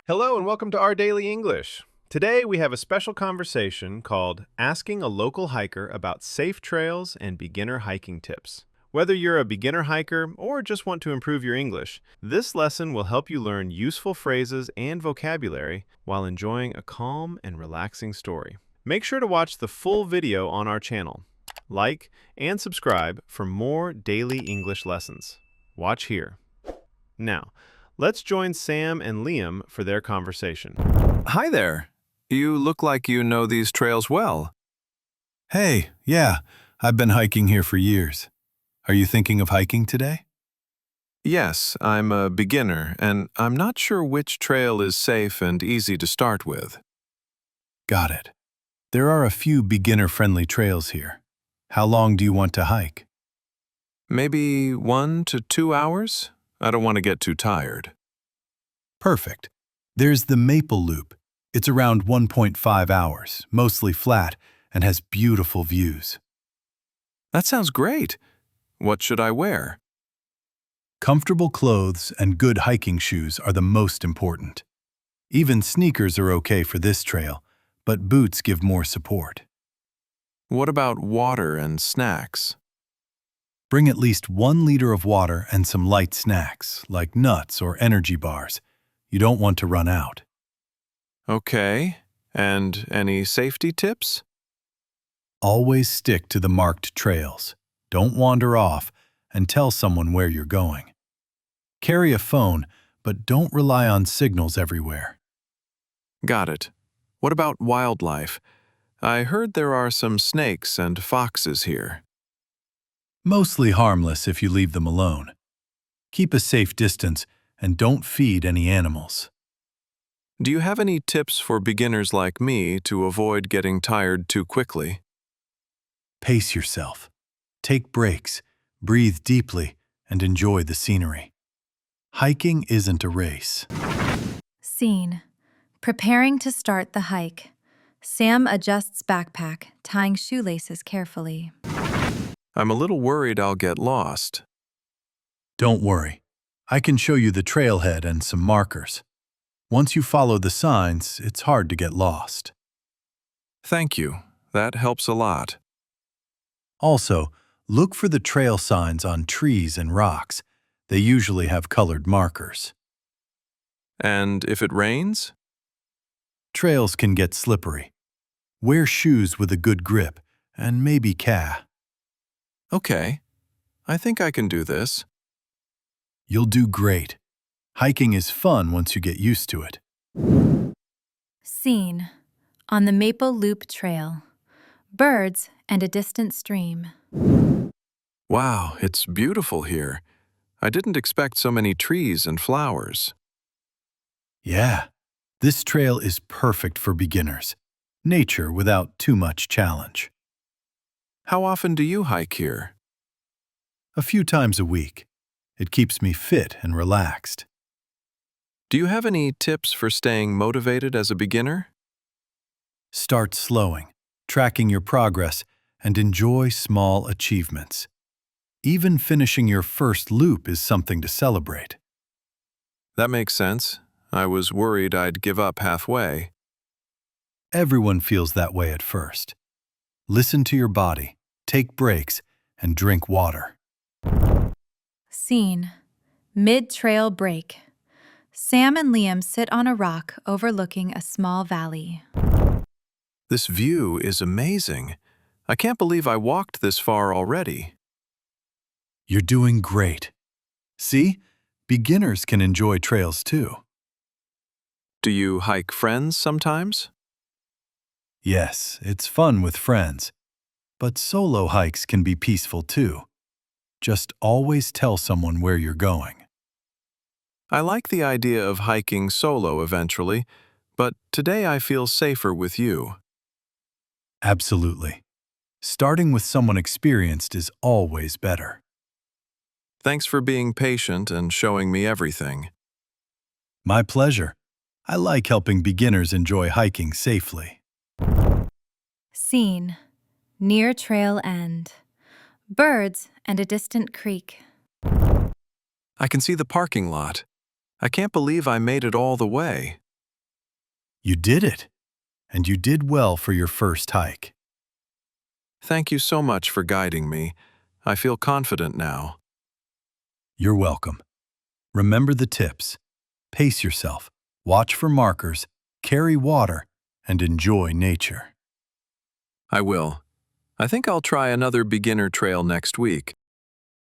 Hello and welcome to Our Daily English. Today we have a special conversation called Asking a Local Hiker About Safe Trails and Beginner Hiking Tips. Whether you're a beginner hiker or just want to improve your English, this lesson will help you learn useful phrases and vocabulary while enjoying a calm and relaxing story. Make sure to watch the full video on our channel. Like and subscribe for more daily English lessons. Watch here. Now, let's join Sam and Liam for their conversation. Hi there. You look like you know these trails well. Hey, yeah, I've been hiking here for years. Are you thinking of hiking today? Yes, I'm a beginner, and I'm not sure which trail is safe and easy to start with. Got it. There are a few beginner-friendly trails here. How long do you want to hike? Maybe 1 to 2 hours? I don't want to get too tired. Perfect. There's the Maple Loop. It's around 1.5 hours, mostly flat, and has beautiful views. That sounds great. What should I wear? Comfortable clothes and good hiking shoes are the most important. Even sneakers are okay for this trail, but boots give more support. What about water and snacks? Bring at least 1 liter of water and some light snacks, like nuts or energy bars. You don't want to run out. Okay, and any safety tips? Always stick to the marked trails. Don't wander off, and tell someone where you're going. Carry a phone, but don't rely on signals everywhere. Got it. What about wildlife? I heard there are some snakes and foxes here. Mostly harmless if you leave them alone. Keep a safe distance and don't feed any animals. Do you have any tips for beginners like me to avoid getting tired too quickly? Pace yourself. Take breaks, breathe deeply, and enjoy the scenery. Hiking isn't a race. Scene. Preparing to start the hike. Sam adjusts backpack, tying shoelaces carefully. I'm a little worried I'll get lost. Don't worry. I can show you the trailhead and some markers. Once you follow the signs, it's hard to get lost. Thank you. That helps a lot. Also, look for the trail signs on trees and rocks. They usually have colored markers. And if it rains? Trails can get slippery. Wear shoes with a good grip, and maybe Okay. I think I can do this. You'll do great. Hiking is fun once you get used to it. Scene. On the Maple Loop Trail. Birds and a distant stream. Wow, it's beautiful here. I didn't expect so many trees and flowers. Yeah, this trail is perfect for beginners. Nature without too much challenge. How often do you hike here? A few times a week. It keeps me fit and relaxed. Do you have any tips for staying motivated as a beginner? Start slowing, tracking your progress, and enjoy small achievements. Even finishing your first loop is something to celebrate. That makes sense. I was worried I'd give up halfway. Everyone feels that way at first. Listen to your body, take breaks, and drink water. Scene. Mid-trail break. Sam and Liam sit on a rock overlooking a small valley. This view is amazing. I can't believe I walked this far already. You're doing great. See? Beginners can enjoy trails too. Do you hike friends sometimes? Yes, it's fun with friends. But solo hikes can be peaceful too. Just always tell someone where you're going. I like the idea of hiking solo eventually, but today I feel safer with you. Absolutely. Starting with someone experienced is always better. Thanks for being patient and showing me everything. My pleasure. I like helping beginners enjoy hiking safely. Scene. Near trail end. Birds and a distant creek. I can see the parking lot. I can't believe I made it all the way. You did it, and you did well for your first hike. Thank you so much for guiding me. I feel confident now. You're welcome. Remember the tips. Pace yourself, watch for markers, carry water, and enjoy nature. I will. I think I'll try another beginner trail next week.